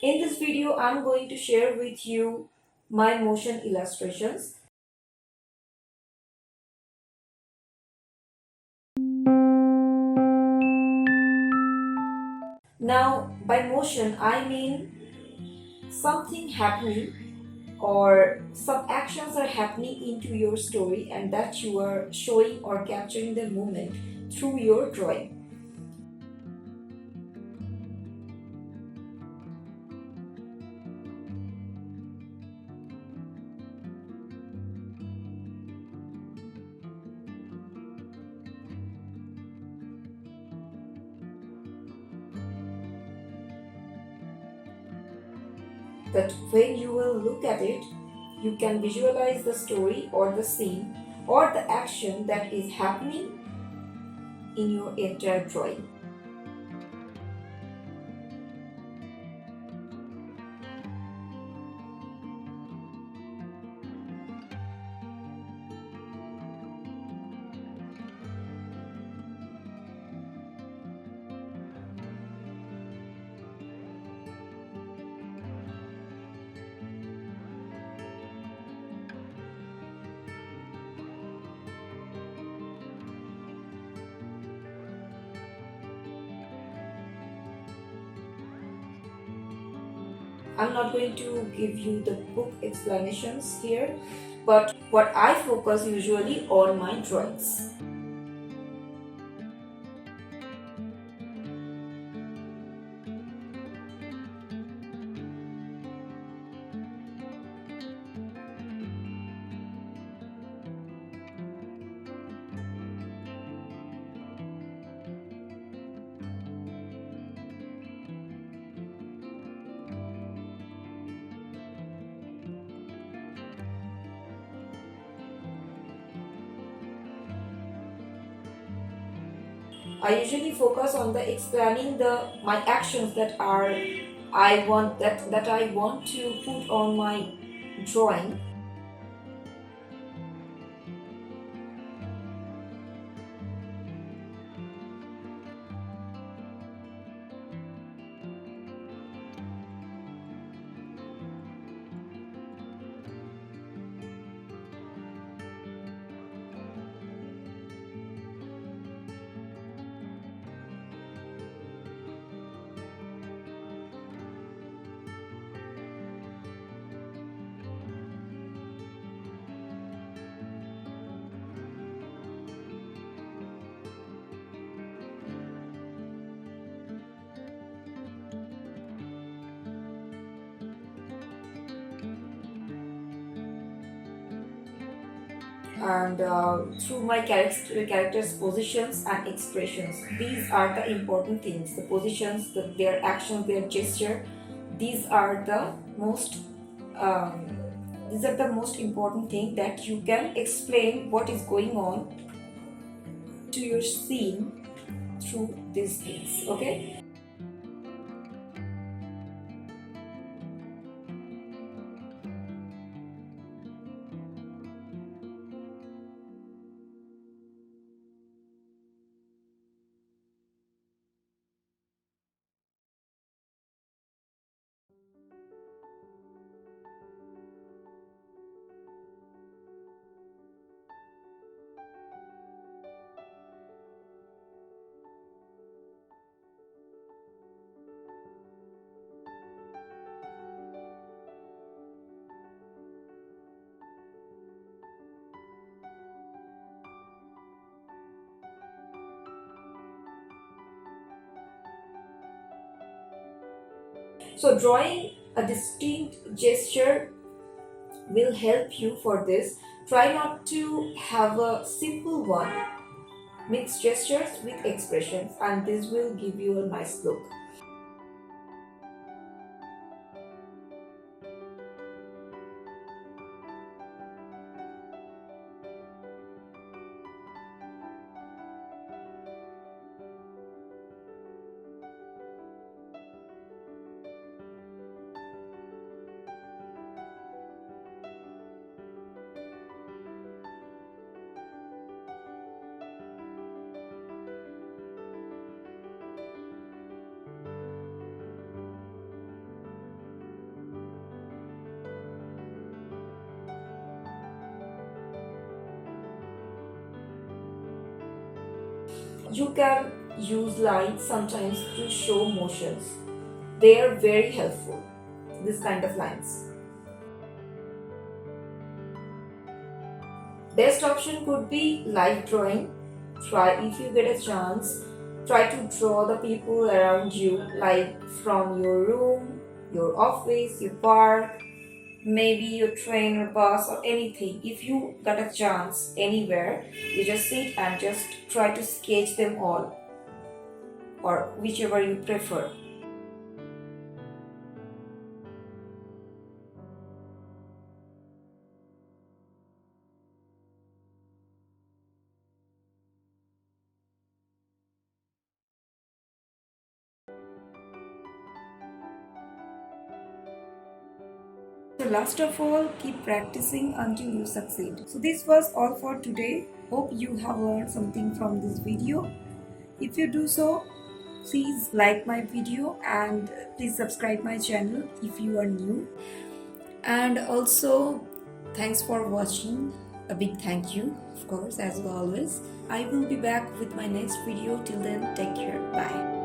In this video, I'm going to share with you my motion illustrations. Now, by motion, I mean something happening or some actions are happening into your story and that you are showing or capturing the moment through your drawing. That when you will look at it, you can visualize the story or the scene or the action that is happening in your entire drawing. I'm not going to give you the book explanations here, but what I focus usually on my drawings. I usually focus on the explaining the my actions that are I want to put on my drawing. And through my characters positions and expressions, these are the important things. The positions, their actions, their gesture, these are the most um, these are the most important thing that you can explain what is going on to your scene through these things. Okay. So drawing a distinct gesture will help you for this. Try not to have a simple one. Mix gestures with expressions and this will give you a nice look. You can use lines sometimes to show motions. They are very helpful, this kind of lines. Best option could be live drawing. Try, if you get a chance, try to draw the people around you, like from your room, your office, your park, maybe your train or bus or anything. If you got a chance anywhere, you just sit and just try to sketch them all, or whichever you prefer. So last of all, keep practicing until you succeed. So this was all for today. Hope you have learned something from this video. If you do so, please like my video and please subscribe my channel if you are new. And also, thanks for watching. A big thank you, of course, as always. I will be back with my next video. Till then, take care. Bye.